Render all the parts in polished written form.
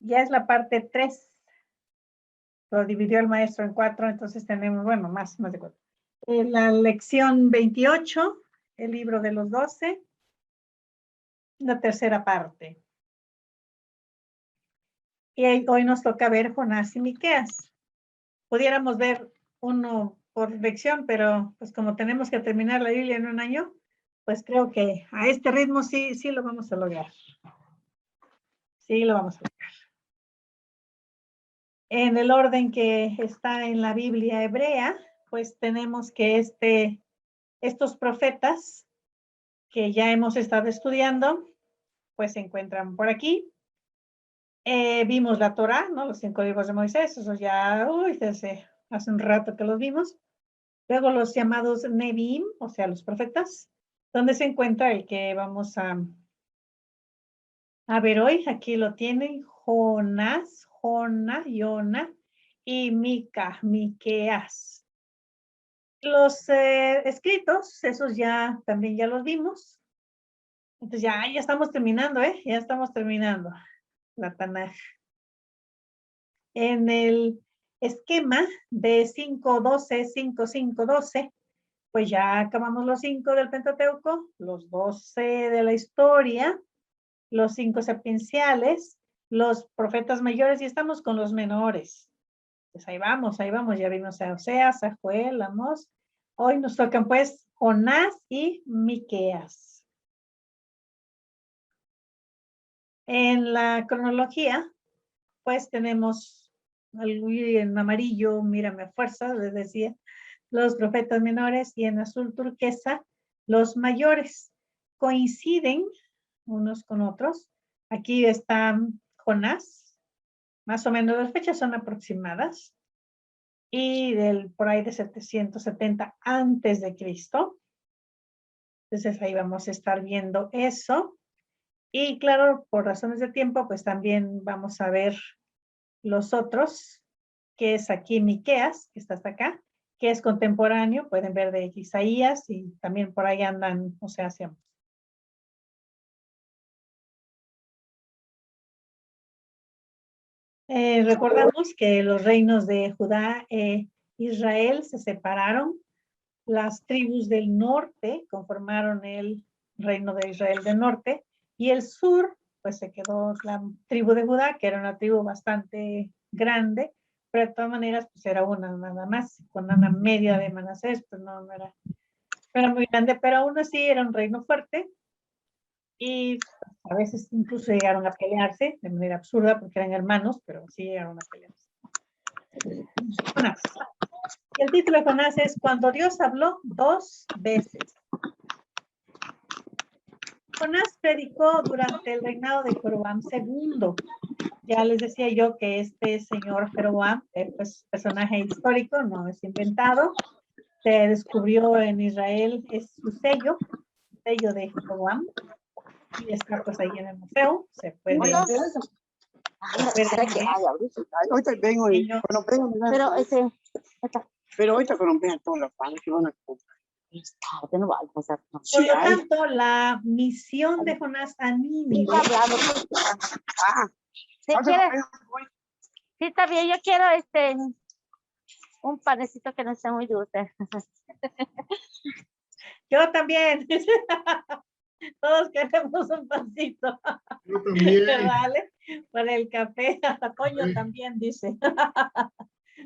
Ya es la parte 3. Lo dividió el maestro en 4, entonces tenemos, bueno, más de 4. La lección 28, el libro de los 12, la tercera parte. Y hoy nos toca ver Jonás y Miqueas. Pudiéramos ver uno por lección, pero pues como tenemos que terminar la Biblia en un año, pues creo que a este ritmo sí lo vamos a lograr. Sí lo vamos a lograr. En el orden que está en la Biblia hebrea, pues tenemos que estos profetas que ya hemos estado estudiando, pues se encuentran por aquí. Vimos la Torá, ¿no? Los 5 libros de Moisés, eso ya, desde hace un rato que los vimos. Luego los llamados Neviim, o sea, los profetas, donde se encuentra el que vamos a ver hoy. Aquí lo tienen, Jonás, Yona y Miqueas. Los escritos, esos también ya los vimos. Entonces ya estamos terminando, ya estamos terminando la Tanaj. En el esquema de 5-12, 5-5-12, pues ya acabamos los 5 del Pentateuco, los 12 de la historia, los 5 sapienciales, los profetas mayores y estamos con los menores. Pues ahí vamos, ya vimos a Oseas, a Joel, a Amós. Hoy nos tocan pues Jonás y Miqueas. En la cronología, pues tenemos en amarillo, mírame a fuerza, les decía, los profetas menores, y en azul turquesa, los mayores. Coinciden unos con otros. Aquí está Jonás, más o menos las fechas son aproximadas, y por ahí de 770 antes de Cristo. Entonces ahí vamos a estar viendo eso. Y claro, por razones de tiempo, pues también vamos a ver los otros, que es aquí Miqueas, que está hasta acá, que es contemporáneo, pueden ver de Isaías, y también por ahí andan, o sea, hacemos. Recordamos que los reinos de Judá e Israel se separaron. Las tribus del norte conformaron el reino de Israel del norte, y el sur, pues se quedó la tribu de Judá, que era una tribu bastante grande, pero de todas maneras, pues era una nada más, con una media de Manasés, pues no era muy grande, pero aún así era un reino fuerte, y a veces incluso llegaron a pelearse de manera absurda, porque eran hermanos, pero sí llegaron a pelearse. Jonás. Y el título de Jonás es Cuando Dios habló 2 veces. Jonás predicó durante el reinado de Jeroboam II. Ya les decía yo que este señor Jeroboam, pues personaje histórico, no es inventado. Se descubrió en Israel, es su sello de Jeroboam, y está pues ahí en el museo, se puede ver. Ahorita vengo pero ahorita cuando vean todos los panes que van a comprar. Por lo tanto, la misión de Jonás a Nínive. Si quieres, sí, está bien, yo quiero un panecito que no sea muy dulce. Yo también. Todos queremos un pancito. Yo también. Vale, para el café. Hasta Toño también dice.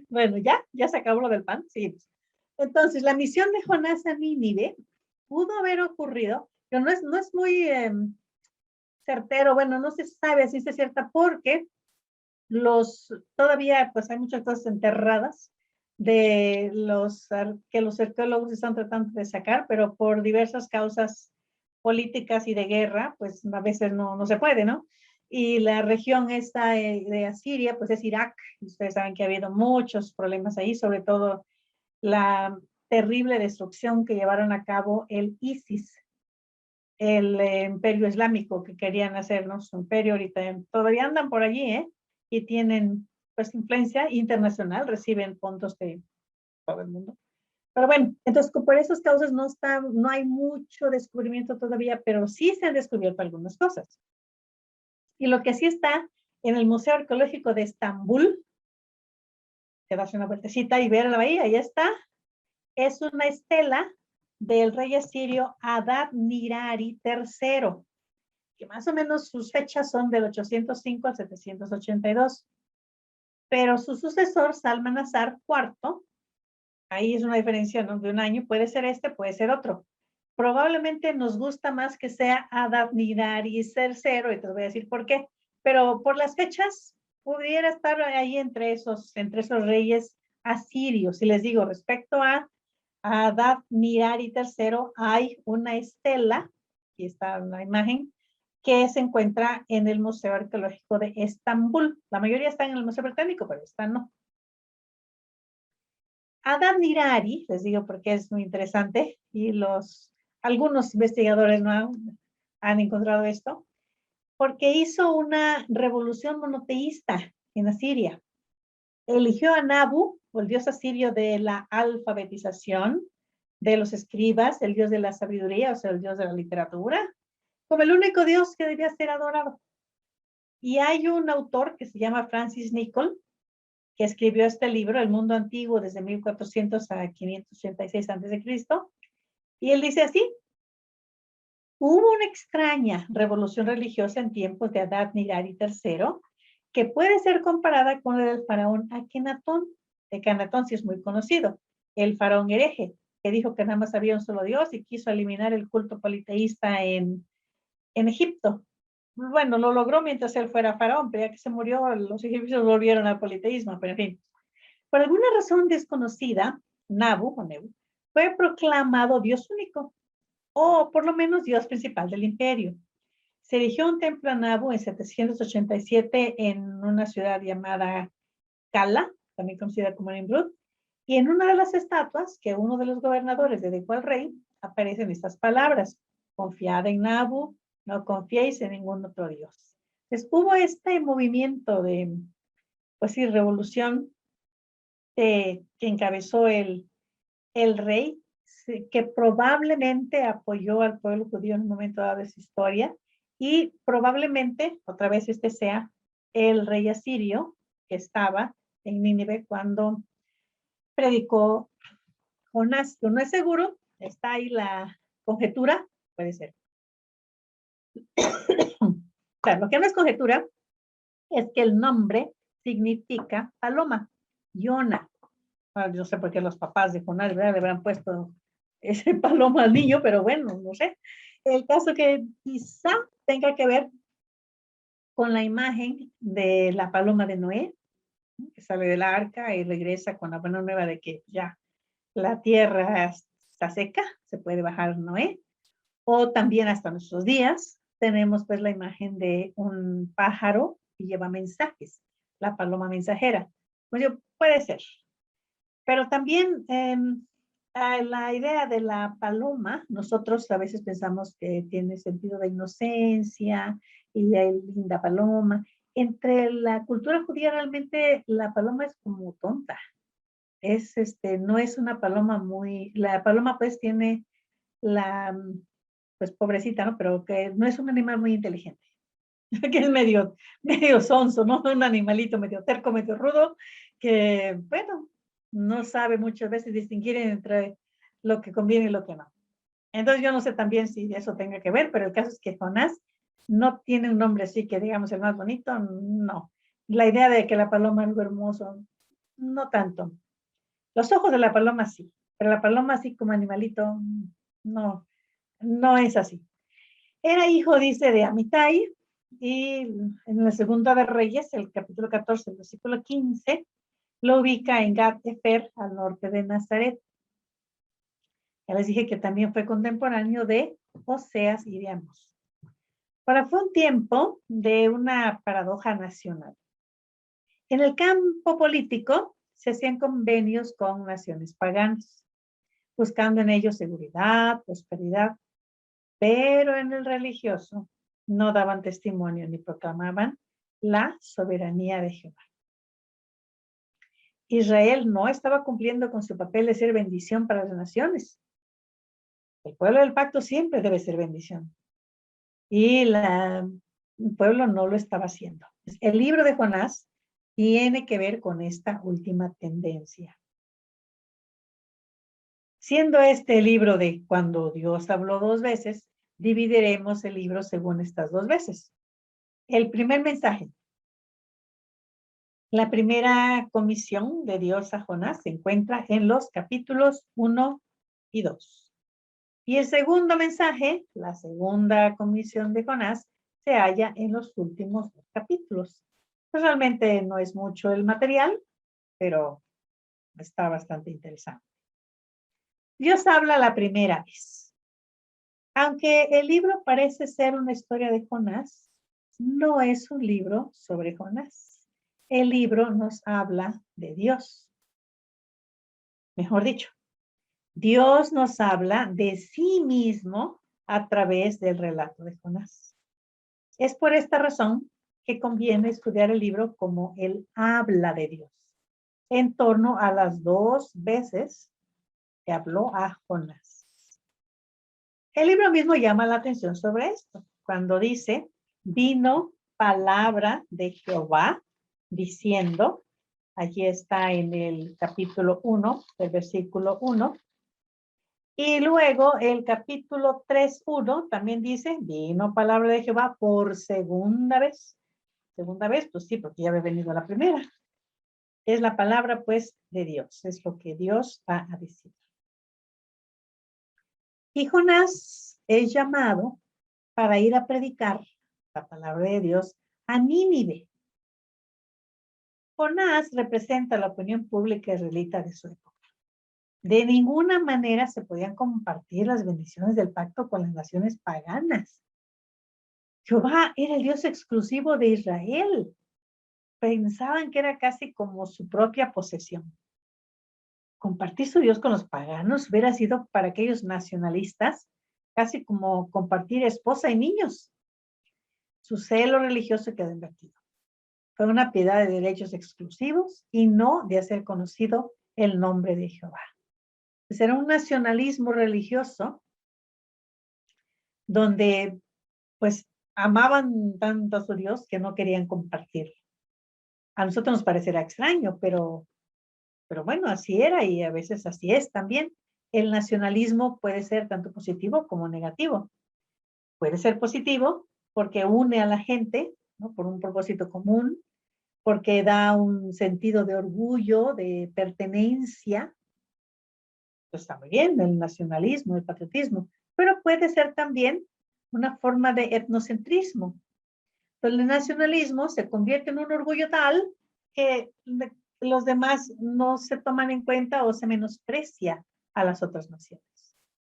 Bueno, ya se acabó lo del pan. Sí. Entonces, la misión de Jonás a Nínive pudo haber ocurrido, pero no es muy certero. Bueno, no se sabe si es cierta, porque todavía pues hay muchas cosas enterradas que los arqueólogos están tratando de sacar, pero por diversas causas políticas y de guerra, pues a veces no se puede, ¿no? Y la región esta de Asiria, pues es Irak. Ustedes saben que ha habido muchos problemas ahí, sobre todo la terrible destrucción que llevaron a cabo el ISIS, el imperio islámico, que querían hacernos un imperio. Ahorita todavía andan por allí, y tienen pues influencia internacional, reciben fondos de todo el mundo. Pero bueno, entonces por esas causas no hay mucho descubrimiento todavía, pero sí se han descubierto algunas cosas. Y lo que sí está en el Museo Arqueológico de Estambul, te das una vueltecita y ver la bahía, ahí está. Es una estela del rey asirio Adad-nirari III, que más o menos sus fechas son del 805 al 782. Pero su sucesor, Salmanasar IV, ahí es una diferencia, ¿no?, de un año, puede ser este, puede ser otro. Probablemente nos gusta más que sea Adad-nirari III, y te voy a decir por qué. Pero por las fechas, pudiera estar ahí entre esos reyes asirios. Y les digo, respecto a Adad-nirari III, hay una estela, aquí está la imagen, que se encuentra en el Museo Arqueológico de Estambul. La mayoría están en el Museo Británico, pero esta no. Adad-nirari, les digo porque es muy interesante, y algunos investigadores no han encontrado esto, porque hizo una revolución monoteísta en Asiria. Eligió a Nabu, el dios asirio de la alfabetización, de los escribas, el dios de la sabiduría, o sea, el dios de la literatura, como el único dios que debía ser adorado. Y hay un autor que se llama Francis Nicol, que escribió este libro, El Mundo Antiguo, desde 1400 a 586 a.C., y él dice así: hubo una extraña revolución religiosa en tiempos de Adad-nirari III, que puede ser comparada con la del faraón Akenatón. Akenatón sí es muy conocido, el faraón hereje, que dijo que nada más había un solo Dios y quiso eliminar el culto politeísta en Egipto. Bueno, lo logró mientras él fuera faraón, pero ya que se murió, los egipcios volvieron al politeísmo, pero en fin. Por alguna razón desconocida, Nabu fue proclamado Dios único, o por lo menos Dios principal del imperio. Se erigió un templo a Nabu en 787 en una ciudad llamada Cala, también conocida como Nimrud, y en una de las estatuas que uno de los gobernadores dedicó al rey, aparecen estas palabras: confiad en Nabu, no confiéis en ningún otro dios. Entonces hubo este movimiento de, pues sí, revolución que encabezó el rey, que probablemente apoyó al pueblo judío en un momento dado de su historia, y probablemente otra vez este sea el rey asirio que estaba en Nínive cuando predicó Jonás, que no es seguro, está ahí la conjetura, puede ser. Claro, lo que no es conjetura es que el nombre significa paloma, Yona. Bueno, yo sé por qué los papás de Jonás, ¿verdad?, le habrán puesto ese paloma al niño, pero bueno, no sé. El caso que quizá tenga que ver con la imagen de la paloma de Noé, que sale del arca y regresa con la buena nueva de que ya la tierra está seca, se puede bajar Noé. O también hasta nuestros días tenemos pues la imagen de un pájaro que lleva mensajes, la paloma mensajera. Pues puede ser. Pero también la idea de la paloma, nosotros a veces pensamos que tiene sentido de inocencia y hay linda paloma. Entre la cultura judía realmente la paloma es como tonta. No es una paloma la paloma pues tiene pues pobrecita, ¿no? Pero que no es un animal muy inteligente, que es medio sonso, ¿no? Un animalito medio terco, medio rudo, que, bueno, no sabe muchas veces distinguir entre lo que conviene y lo que no. Entonces yo no sé también si eso tenga que ver, pero el caso es que Jonás no tiene un nombre así que digamos el más bonito, no. La idea de que la paloma es algo hermoso, no tanto. Los ojos de la paloma sí, pero la paloma así como animalito, no es así. Era hijo, dice, de Amitai, y en la Segunda de Reyes, el capítulo 14, el versículo 15, lo ubica en Gat-Efer, al norte de Nazaret. Ya les dije que también fue contemporáneo de Oseas y de Amós. Ahora, fue un tiempo de una paradoja nacional. En el campo político se hacían convenios con naciones paganas, buscando en ellos seguridad, prosperidad, pero en el religioso no daban testimonio ni proclamaban la soberanía de Jehová. Israel no estaba cumpliendo con su papel de ser bendición para las naciones. El pueblo del pacto siempre debe ser bendición. Y el pueblo no lo estaba haciendo. El libro de Jonás tiene que ver con esta última tendencia. Siendo este el libro de cuando Dios habló 2 veces, dividiremos el libro según estas 2 veces. El primer mensaje. La primera comisión de Dios a Jonás se encuentra en los capítulos 1 y 2. Y el segundo mensaje, la segunda comisión de Jonás, se halla en los últimos 2 capítulos. Pues realmente no es mucho el material, pero está bastante interesante. Dios habla la primera vez. Aunque el libro parece ser una historia de Jonás, no es un libro sobre Jonás. El libro nos habla de Dios. Mejor dicho, Dios nos habla de sí mismo a través del relato de Jonás. Es por esta razón que conviene estudiar el libro como el habla de Dios, en torno a las 2 veces que habló a Jonás. El libro mismo llama la atención sobre esto, cuando dice, vino palabra de Jehová, diciendo, allí está en el capítulo 1, del versículo 1, y luego el capítulo 3:1 también dice, vino palabra de Jehová por segunda vez. Segunda vez, pues sí, porque ya había venido la primera. Es la palabra, pues, de Dios. Es lo que Dios va a decir. Y Jonás es llamado para ir a predicar la palabra de Dios a Nínive. Jonás representa la opinión pública israelita de su época. De ninguna manera se podían compartir las bendiciones del pacto con las naciones paganas. Jehová era el Dios exclusivo de Israel. Pensaban que era casi como su propia posesión. Compartir su Dios con los paganos hubiera sido para aquellos nacionalistas casi como compartir esposa y niños. Su celo religioso quedó invertido. Fue una piedad de derechos exclusivos y no de hacer conocido el nombre de Jehová. Pues era un nacionalismo religioso donde pues amaban tanto a su Dios que no querían compartirlo. A nosotros nos parecerá extraño, pero bueno, así era y a veces así es también. El nacionalismo puede ser tanto positivo como negativo. Puede ser positivo porque une a la gente, ¿no? Por un propósito común, porque da un sentido de orgullo, de pertenencia. Pues está muy bien, el nacionalismo, el patriotismo, pero puede ser también una forma de etnocentrismo. Entonces, el nacionalismo se convierte en un orgullo tal que los demás no se toman en cuenta o se menosprecia a las otras naciones.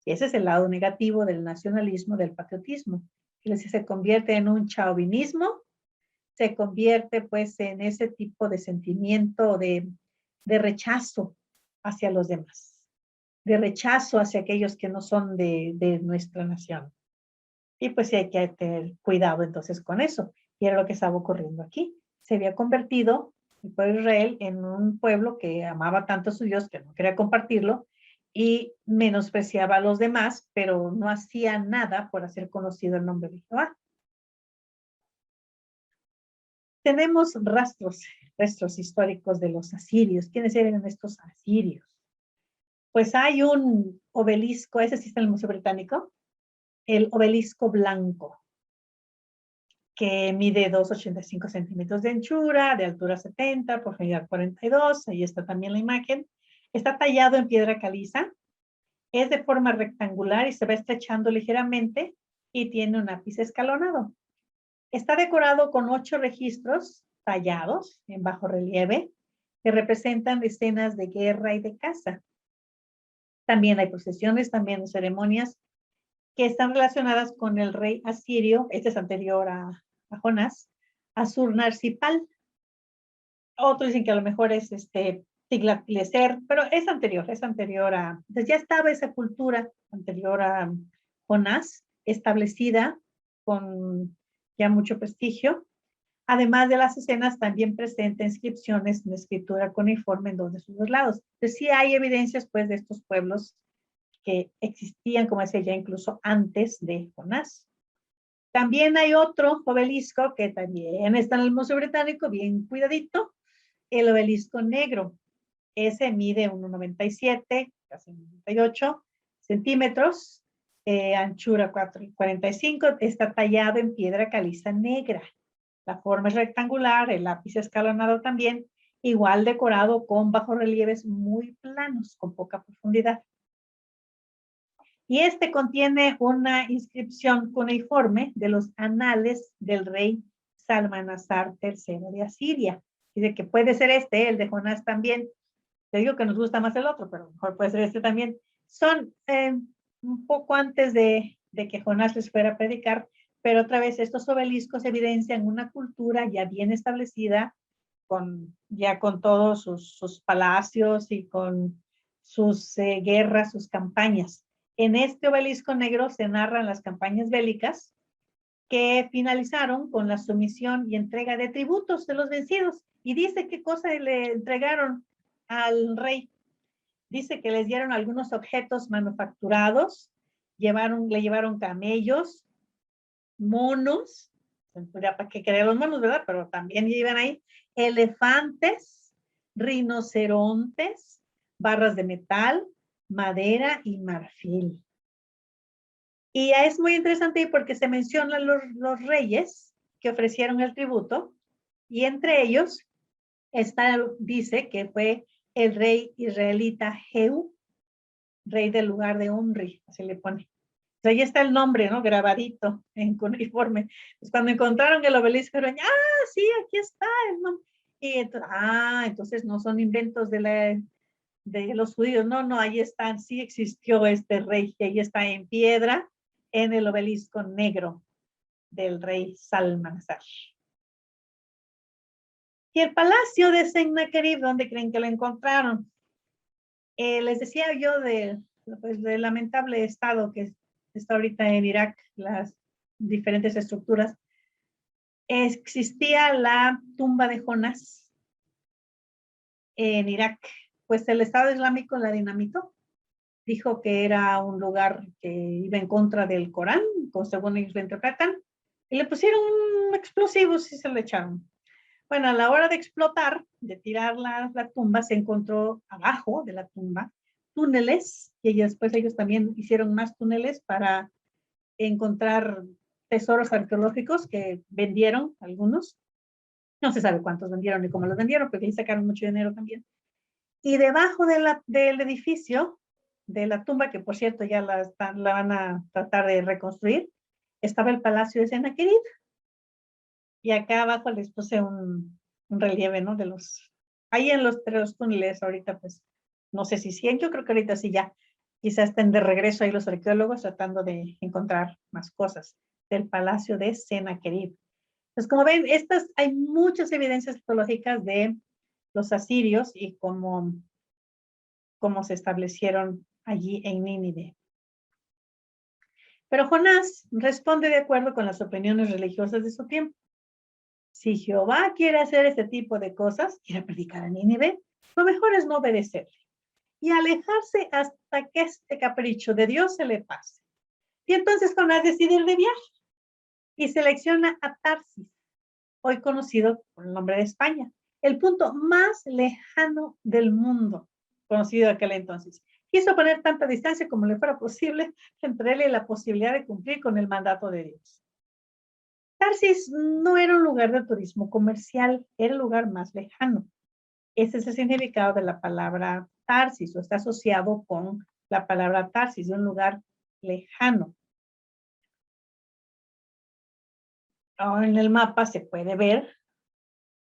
Y ese es el lado negativo del nacionalismo, del patriotismo. Que si se convierte en un chauvinismo, se convierte pues en ese tipo de sentimiento de rechazo hacia los demás, de rechazo hacia aquellos que no son de nuestra nación. Y pues sí hay que tener cuidado entonces con eso. Y era lo que estaba ocurriendo aquí. Se había convertido el pueblo de Israel en un pueblo que amaba tanto a su Dios que no quería compartirlo y menospreciaba a los demás, pero no hacía nada por hacer conocido el nombre de Jehová. Tenemos restos históricos de los asirios. ¿Quiénes eran estos asirios? Pues hay un obelisco, ese sí está en el Museo Británico, el obelisco blanco, que mide 2,85 centímetros de anchura, de altura 70, profundidad 42, ahí está también la imagen. Está tallado en piedra caliza, es de forma rectangular y se va estrechando ligeramente y tiene un ápice escalonado. Está decorado con 8 registros tallados en bajo relieve que representan escenas de guerra y de caza. También hay procesiones, también ceremonias que están relacionadas con el rey asirio, este es anterior a Jonás, Assur-Narsipal. Otros dicen que a lo mejor es Tiglat-Pileser, pero es anterior a, entonces ya estaba esa cultura anterior a Jonás, establecida con ya mucho prestigio. Además de las escenas, también presenta inscripciones en escritura cuneiforme en 2 de sus 2 lados. Entonces sí hay evidencias pues de estos pueblos que existían, como decía ya, incluso antes de Jonás. También hay otro obelisco que también está en el Museo Británico, bien cuidadito, el obelisco negro. Ese mide 1,97, casi 98 centímetros, anchura 4,45, está tallado en piedra caliza negra. La forma es rectangular, el lápiz escalonado también, igual decorado con bajorrelieves muy planos, con poca profundidad. Y este contiene una inscripción cuneiforme de los anales del rey Salmanasar III de Asiria. Dice que puede ser este, el de Jonás también. Te digo que nos gusta más el otro, pero mejor puede ser este también. Son un poco antes de que Jonás les fuera a predicar, pero otra vez estos obeliscos evidencian una cultura ya bien establecida, ya con todos sus palacios y con sus guerras, sus campañas. En este obelisco negro se narran las campañas bélicas que finalizaron con la sumisión y entrega de tributos de los vencidos. Y dice qué cosa le entregaron al rey. Dice que les dieron algunos objetos manufacturados, le llevaron camellos, monos, para que crean los monos, ¿verdad? Pero también llevan ahí elefantes, rinocerontes, barras de metal, madera y marfil. Y es muy interesante porque se mencionan los reyes que ofrecieron el tributo, y entre ellos dice que fue el rey israelita Jehú, rey del lugar de Omri, así le pone. Ahí está el nombre, ¿no? Grabadito en cuneiforme. Pues cuando encontraron el obelisco, dijeron, sí, aquí está el nombre. Y entonces no son inventos de los judíos, no, ahí están, sí existió este rey, que ahí está en piedra, en el obelisco negro del rey Salmanasar. Y el palacio de Sennacherib, ¿dónde creen que lo encontraron? Les decía yo del lamentable estado que está ahorita en Irak, las diferentes estructuras. Existía la tumba de Jonás en Irak, pues el Estado Islámico la dinamitó. Dijo que era un lugar que iba en contra del Corán, según ellos lo interpretan, y le pusieron explosivos y se lo echaron. Bueno, a la hora de explotar, de tirar la tumba, se encontró abajo de la tumba túneles, y después ellos también hicieron más túneles para encontrar tesoros arqueológicos que vendieron algunos. No se sabe cuántos vendieron ni cómo los vendieron, porque ahí sacaron mucho dinero también. Y debajo del edificio, de la tumba, que por cierto ya la van a tratar de reconstruir, estaba el palacio de Sennacherib. Y acá abajo les puse un relieve, ¿no? Ahí entre los túneles ahorita, pues, no sé si 100, yo creo que ahorita sí ya, quizás estén de regreso ahí los arqueólogos tratando de encontrar más cosas del palacio de Sennacherib. Pues como ven, hay muchas evidencias arqueológicas de los asirios y cómo se establecieron allí en Nínive. Pero Jonás responde de acuerdo con las opiniones religiosas de su tiempo. Si Jehová quiere hacer este tipo de cosas, quiere predicar a Nínive, lo mejor es no obedecerle y alejarse hasta que este capricho de Dios se le pase. Y entonces Jonás decide ir de viaje y selecciona a Tarsis, hoy conocido por el nombre de España, el punto más lejano del mundo, conocido aquel entonces. Quiso poner tanta distancia como le fuera posible entre él y la posibilidad de cumplir con el mandato de Dios. Tarsis no era un lugar de turismo comercial, era el lugar más lejano. Ese es el significado de la palabra Tarsis, o está asociado con la palabra Tarsis, de un lugar lejano. Ahora en el mapa se puede ver,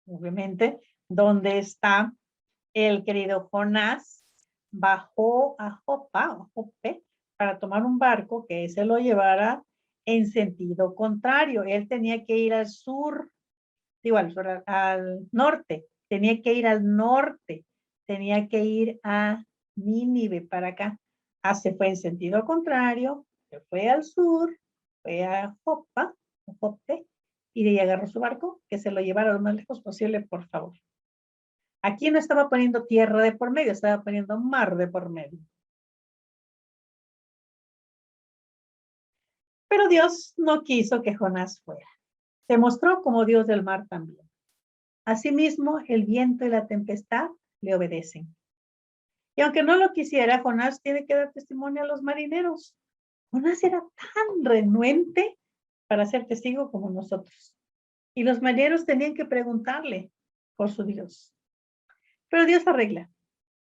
obviamente, dónde está el querido Jonás. Bajó a Jope, para tomar un barco que se lo llevara en sentido contrario. Él tenía que ir al sur, al norte, tenía que ir al norte, tenía que ir a Nínive para acá. Se fue en sentido contrario, se fue al sur, fue a Jope, y de ahí agarró su barco, que se lo llevara lo más lejos posible, por favor. Aquí no estaba poniendo tierra de por medio, estaba poniendo mar de por medio. Pero Dios no quiso que Jonás fuera. Se mostró como Dios del mar también. Asimismo, el viento y la tempestad le obedecen. Y aunque no lo quisiera, Jonás tiene que dar testimonio a los marineros. Jonás era tan renuente para ser testigo como nosotros. Y los marineros tenían que preguntarle por su Dios. Pero Dios arregla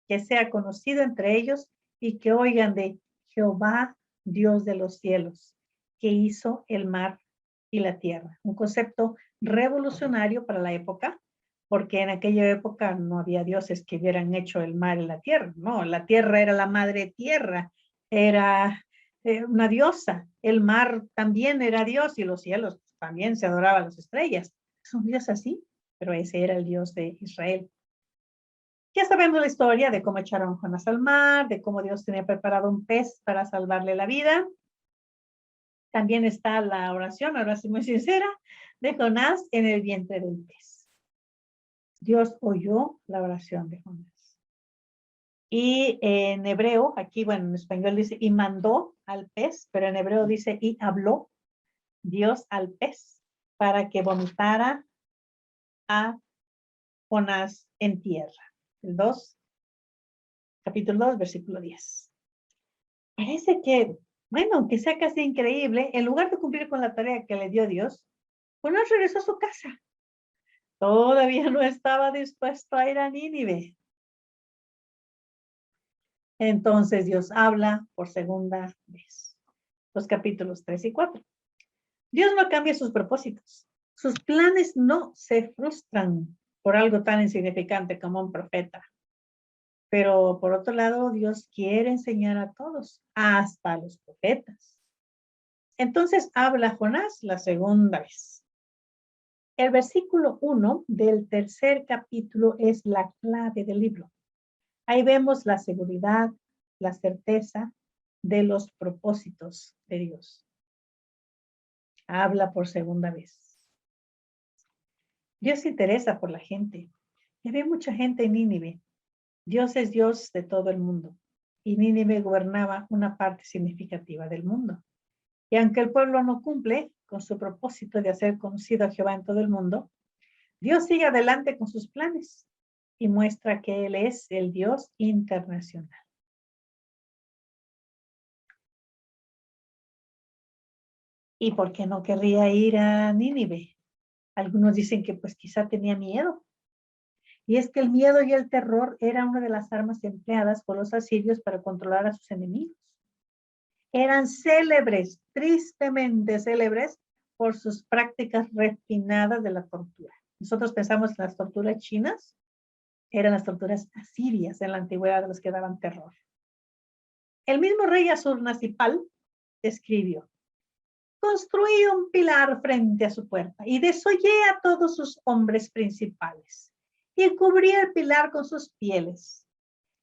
que sea conocido entre ellos y que oigan de Jehová, Dios de los cielos, que hizo el mar y la tierra. Un concepto revolucionario para la época, porque en aquella época no había dioses que hubieran hecho el mar y la tierra. No, la tierra era la madre tierra, era una diosa. El mar también era Dios y los cielos también se adoraban las estrellas. Es un Dios así, pero ese era el Dios de Israel. Ya sabemos la historia de cómo echaron a Jonás al mar, de cómo Dios tenía preparado un pez para salvarle la vida. También está la oración, ahora sí muy sincera, de Jonás en el vientre del pez. Dios oyó la oración de Jonás. Y en hebreo, aquí, bueno, en español dice, y mandó al pez, pero en hebreo dice, y habló Dios al pez para que vomitara a Jonás en tierra. El 2, capítulo 2, versículo 10. Parece que, bueno, aunque sea casi increíble, en lugar de cumplir con la tarea que le dio Dios, Jonás regresó a su casa. Todavía no estaba dispuesto a ir a Nínive. Entonces Dios habla por segunda vez. Los capítulos 3 y 4. Dios no cambia sus propósitos. Sus planes no se frustran por algo tan insignificante como un profeta. Pero por otro lado, Dios quiere enseñar a todos, hasta a los profetas. Entonces habla Jonás la segunda vez. El versículo 1 del tercer capítulo es la clave del libro. Ahí vemos la seguridad, la certeza de los propósitos de Dios. Habla por segunda vez. Dios se interesa por la gente. Y había mucha gente en Nínive. Dios es Dios de todo el mundo. Y Nínive gobernaba una parte significativa del mundo. Y aunque el pueblo no cumple con su propósito de hacer conocido a Jehová en todo el mundo, Dios sigue adelante con sus planes y muestra que Él es el Dios internacional. ¿Y por qué no querría ir a Nínive? Algunos dicen que pues quizá tenía miedo. Y es que el miedo y el terror era una de las armas empleadas por los asirios para controlar a sus enemigos. Eran célebres, tristemente célebres, por sus prácticas refinadas de la tortura. Nosotros pensamos en las torturas chinas, eran las torturas asirias en la antigüedad de los que daban terror. El mismo rey Assur-nasipal escribió: construí un pilar frente a su puerta y desollé a todos sus hombres principales y cubrí el pilar con sus pieles.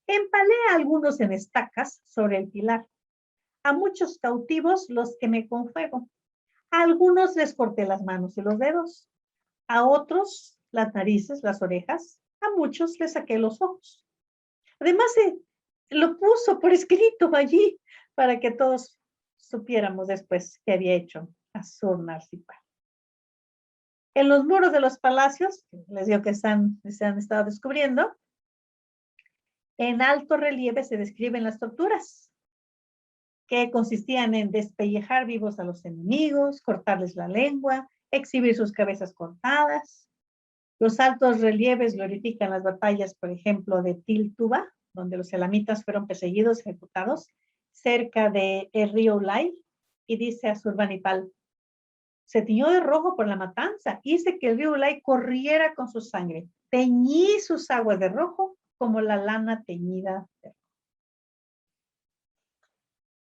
Empalé a algunos en estacas sobre el pilar, a muchos cautivos los quemé con fuego, a algunos les corté las manos y los dedos, a otros las narices, las orejas, a muchos les saqué los ojos. Además, lo puso por escrito allí para que todos supiéramos después qué había hecho Assur-nasipal. En los muros de los palacios, les digo que se han estado descubriendo, en alto relieve se describen las torturas, que consistían en despellejar vivos a los enemigos, cortarles la lengua, exhibir sus cabezas cortadas. Los altos relieves glorifican las batallas, por ejemplo, de Tiltuba, donde los elamitas fueron perseguidos, ejecutados, cerca de el río Ulai, y dice Assur-banipal: se tiñó de rojo por la matanza, hice que el río Ulai corriera con su sangre, teñí sus aguas de rojo como la lana teñida de rojo.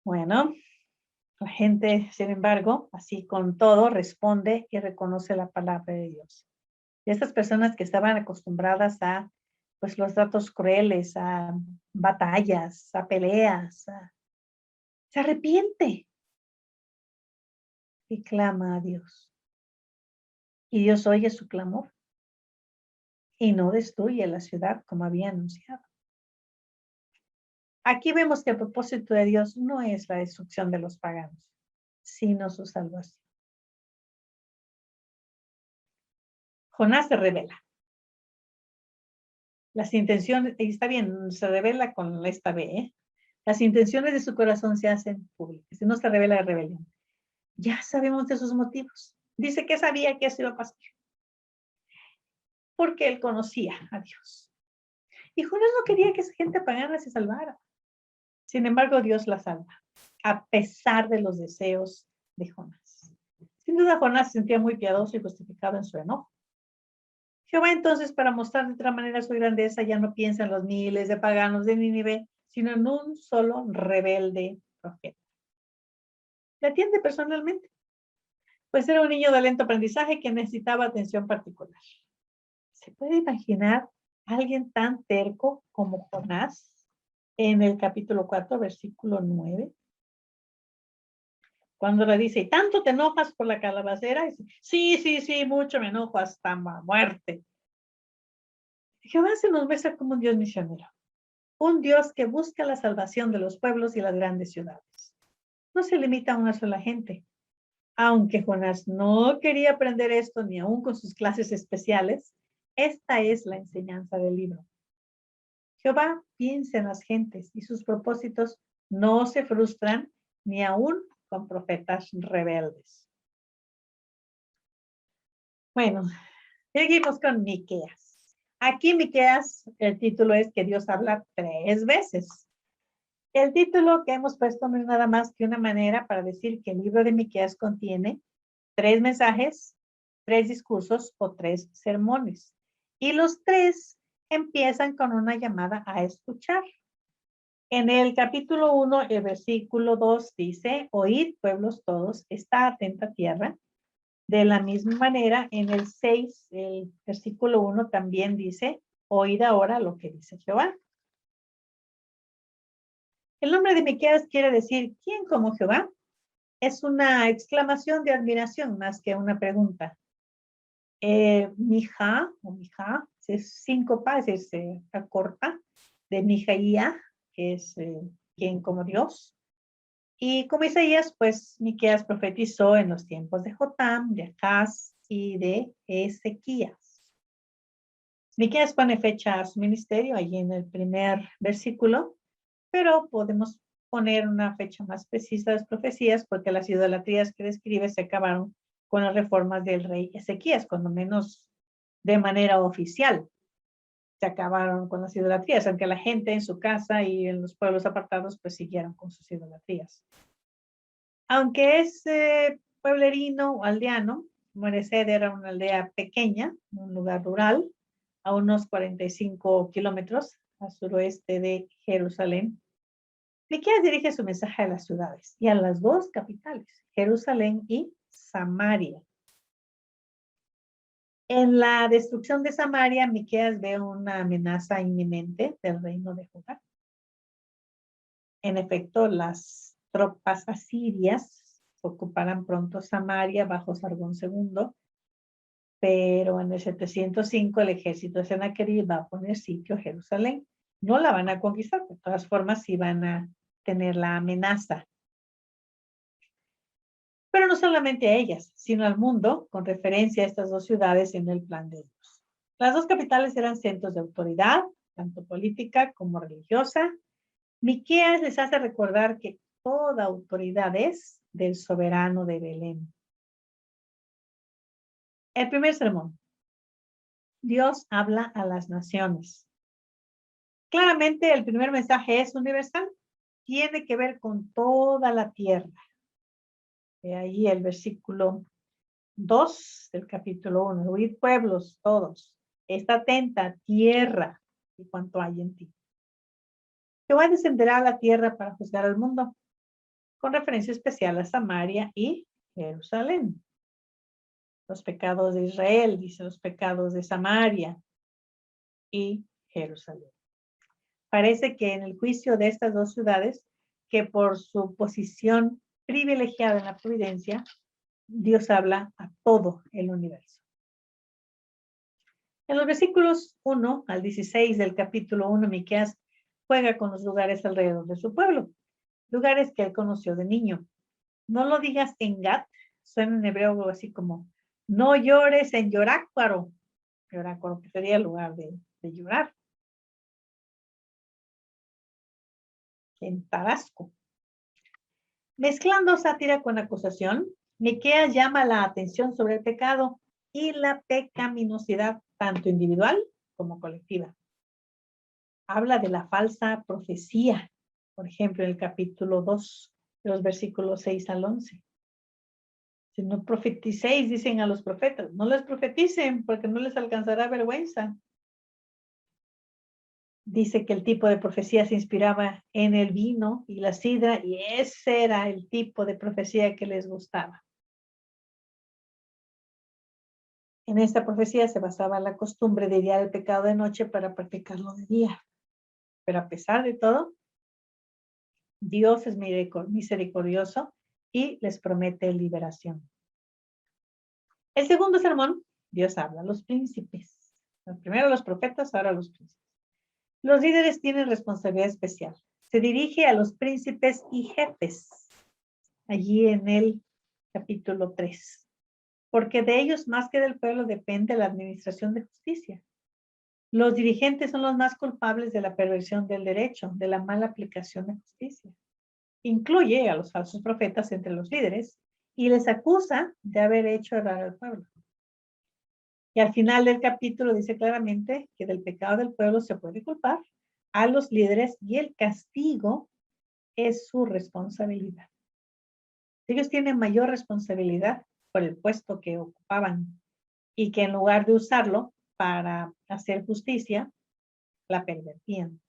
Bueno, la gente, sin embargo, así con todo, responde y reconoce la palabra de Dios. Y estas personas que estaban acostumbradas a pues los tratos crueles, a batallas, a peleas, se arrepiente y clama a Dios. Y Dios oye su clamor y no destruye la ciudad como había anunciado. Aquí vemos que el propósito de Dios no es la destrucción de los paganos, sino su salvación. Jonás se revela. Las intenciones, y está bien, se revela con esta B, ¿eh? Las intenciones de su corazón se hacen públicas, si no se revela la rebelión. Ya sabemos de sus motivos. Dice que sabía que eso iba a pasar. Porque él conocía a Dios. Y Jonás no quería que esa gente pagana se salvara. Sin embargo, Dios la salva, a pesar de los deseos de Jonás. Sin duda, Jonás se sentía muy piadoso y justificado en su enojo. Jehová entonces, para mostrar de otra manera su grandeza, ya no piensa en los miles de paganos de Nínive, sino en un solo rebelde profeta. Le atiende personalmente, pues era un niño de lento aprendizaje que necesitaba atención particular. ¿Se puede imaginar a alguien tan terco como Jonás en el capítulo 4, versículo 9? Cuando le dice, ¿y tanto te enojas por la calabacera? Dice, sí, mucho me enojo hasta muerte. Jehová se nos muestra como un Dios misionero, un Dios que busca la salvación de los pueblos y las grandes ciudades. No se limita a una sola gente. Aunque Jonás no quería aprender esto ni aún con sus clases especiales, esta es la enseñanza del libro. Jehová piensa en las gentes y sus propósitos no se frustran ni aún con profetas rebeldes. Bueno, seguimos con Miqueas. Aquí Miqueas, el título es que Dios habla 3 veces. El título que hemos puesto no es nada más que una manera para decir que el libro de Miqueas contiene 3 mensajes, 3 discursos o 3 sermones. Y los 3 empiezan con una llamada a escuchar. En el capítulo 1, el versículo 2 dice, oíd pueblos todos, está atenta tierra. De la misma manera, en el 6, el versículo 1 también dice, oíd ahora lo que dice Jehová. El nombre de Miqueas quiere decir, ¿quién como Jehová? Es una exclamación de admiración más que una pregunta. Mija, es 5 pases, se acorta, de Mijaía, que es quien como Dios. Y como Isaías, pues Miqueas profetizó en los tiempos de Jotam, de Acaz y de Ezequías. Miqueas pone fecha a su ministerio allí en el primer versículo, pero podemos poner una fecha más precisa de las profecías porque las idolatrías que describe se acabaron con las reformas del rey Ezequías, cuando menos de manera oficial se acabaron con las idolatrías, aunque la gente en su casa y en los pueblos apartados pues siguieron con sus idolatrías. Aunque es pueblerino o aldeano, Moresed era una aldea pequeña, un lugar rural, a unos 45 kilómetros al suroeste de Jerusalén. Miqueas dirige su mensaje a las ciudades y a las 2 capitales, Jerusalén y Samaria. En la destrucción de Samaria, Miqueas ve una amenaza inminente del reino de Judá. En efecto, las tropas asirias ocuparán pronto Samaria bajo Sargón II, pero en el 705 el ejército de Sennacherib va a poner sitio a Jerusalén. No la van a conquistar, de todas formas sí van a tener la amenaza. Pero no solamente a ellas, sino al mundo, con referencia a estas 2 ciudades en el plan de Dios. Las 2 capitales eran centros de autoridad, tanto política como religiosa. Miqueas les hace recordar que toda autoridad es del soberano de Belén. El primer sermón. Dios habla a las naciones. Claramente el primer mensaje es universal. Tiene que ver con toda la tierra. De ahí el versículo 2 del capítulo 1. Oíd pueblos todos. Está atenta tierra y cuanto hay en ti. Jehová descenderá a la tierra para juzgar al mundo, con referencia especial a Samaria y Jerusalén. Los pecados de Israel, dice los pecados de Samaria y Jerusalén. Parece que en el juicio de estas 2 ciudades, que por su posición privilegiada en la providencia, Dios habla a todo el universo. En los versículos 1 al 16 del capítulo 1, Miqueas juega con los lugares alrededor de su pueblo, lugares que él conoció de niño. No lo digas en Gat, suena en hebreo algo así como, no llores en Yorácuaro. Yorácuaro, que sería el lugar de llorar. En Tarasco. Mezclando sátira con acusación, Miqueas llama la atención sobre el pecado y la pecaminosidad, tanto individual como colectiva. Habla de la falsa profecía, por ejemplo, en el capítulo 2, de los versículos 6 al 11. Si no profeticéis, dicen a los profetas, no les profeticen porque no les alcanzará vergüenza. Dice que el tipo de profecía se inspiraba en el vino y la sidra, y ese era el tipo de profecía que les gustaba. En esta profecía se basaba la costumbre de idear el pecado de noche para practicarlo de día. Pero a pesar de todo, Dios es misericordioso y les promete liberación. El segundo sermón, Dios habla a los príncipes. Primero los profetas, ahora los príncipes. Los líderes tienen responsabilidad especial. Se dirige a los príncipes y jefes, allí en el capítulo 3. Porque de ellos más que del pueblo depende la administración de justicia. Los dirigentes son los más culpables de la perversión del derecho, de la mala aplicación de justicia. Incluye a los falsos profetas entre los líderes y les acusa de haber hecho errar al pueblo. Y al final del capítulo dice claramente que del pecado del pueblo se puede culpar a los líderes y el castigo es su responsabilidad. Ellos tienen mayor responsabilidad por el puesto que ocupaban y que en lugar de usarlo para hacer justicia, la pervertían.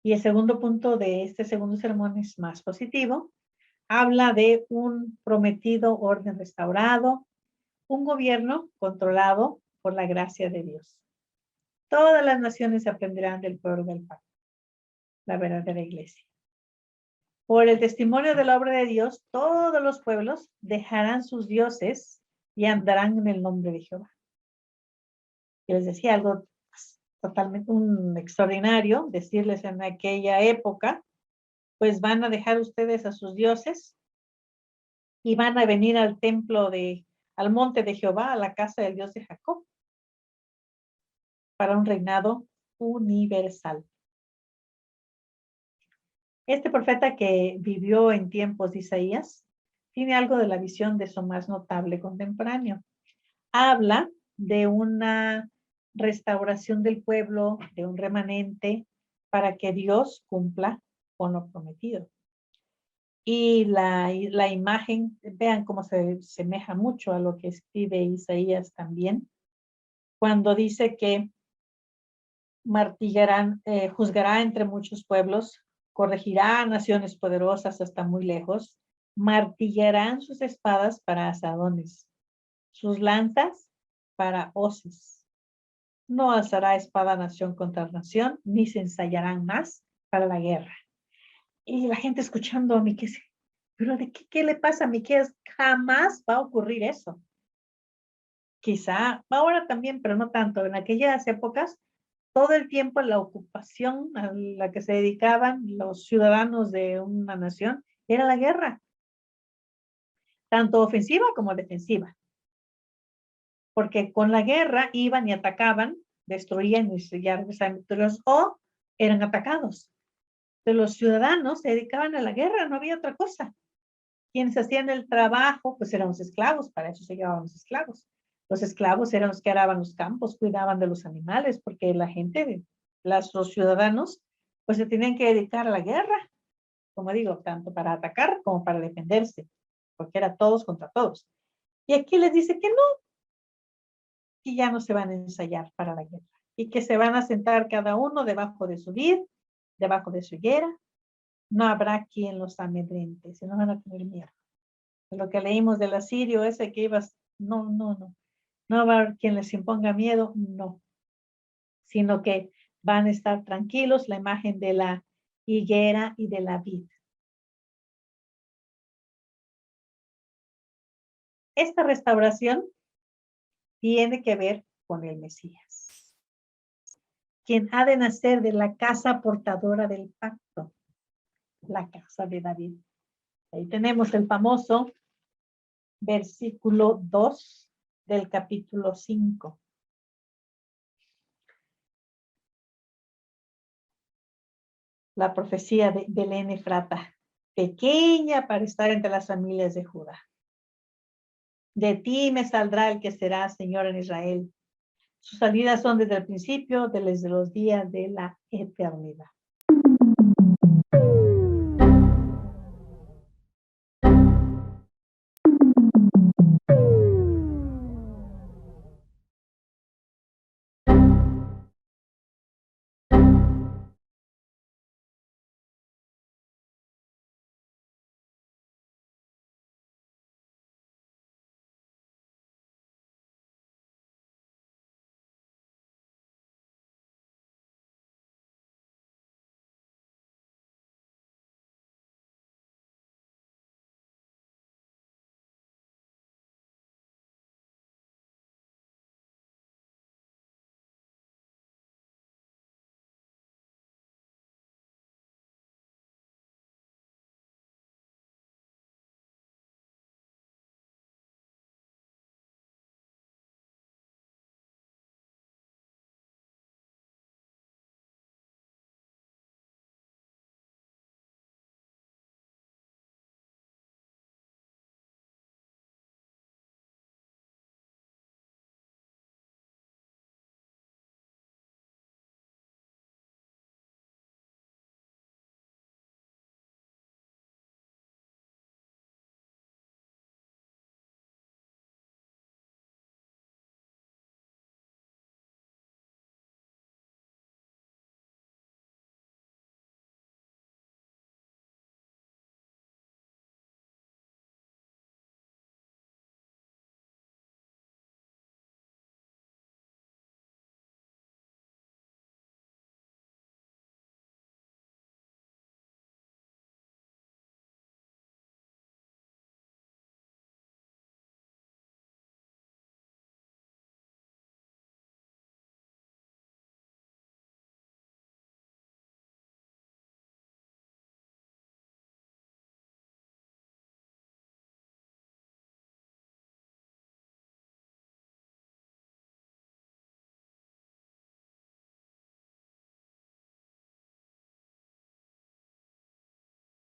Y el segundo punto de este segundo sermón es más positivo. Habla de un prometido orden restaurado, un gobierno controlado por la gracia de Dios. Todas las naciones aprenderán del pueblo del pacto, la verdadera iglesia. Por el testimonio de la obra de Dios, todos los pueblos dejarán sus dioses y andarán en el nombre de Jehová. Y les decía algo totalmente extraordinario, decirles en aquella época, pues van a dejar ustedes a sus dioses y van a venir al templo al monte de Jehová, a la casa del Dios de Jacob, para un reinado universal. Este profeta que vivió en tiempos de Isaías tiene algo de la visión de su más notable contemporáneo. Habla de una restauración del pueblo, de un remanente, para que Dios cumpla con lo prometido. Y la imagen, vean cómo se semeja mucho a lo que escribe Isaías también, cuando dice que juzgará entre muchos pueblos, corregirá a naciones poderosas hasta muy lejos, martillarán sus espadas para asadones, sus lanzas para hoces. No alzará espada nación contra nación, ni se ensayarán más para la guerra. Y la gente escuchando a Miqueas, pero ¿de qué le pasa a Miqueas? Jamás va a ocurrir eso. Quizá ahora también, pero no tanto. En aquellas épocas, todo el tiempo la ocupación a la que se dedicaban los ciudadanos de una nación era la guerra, tanto ofensiva como defensiva. Porque con la guerra iban y atacaban, destruían y ya regresaban victoriosos, o eran atacados. Entonces los ciudadanos se dedicaban a la guerra, no había otra cosa. Quienes hacían el trabajo, pues eran los esclavos, para eso se llamaban los esclavos. Los esclavos eran los que araban los campos, cuidaban de los animales, porque la gente, los ciudadanos, pues se tenían que dedicar a la guerra, como digo, tanto para atacar como para defenderse, porque era todos contra todos. Y aquí les dice que no, que ya no se van a ensayar para la guerra, y que se van a sentar cada uno debajo de su vid, debajo de su higuera. No habrá quien los amedrente, si no van a tener miedo. De lo que leímos del asirio, ese que ibas, no. No va a haber quien les imponga miedo, no. Sino que van a estar tranquilos, la imagen de la higuera y de la vid. Esta restauración tiene que ver con el Mesías, quien ha de nacer de la casa portadora del pacto, la casa de David. Ahí tenemos el famoso versículo 2 del capítulo 5. La profecía de Belén Efrata, pequeña para estar entre las familias de Judá. De ti me saldrá el que será Señor en Israel. Sus salidas son desde el principio, desde los días de la eternidad.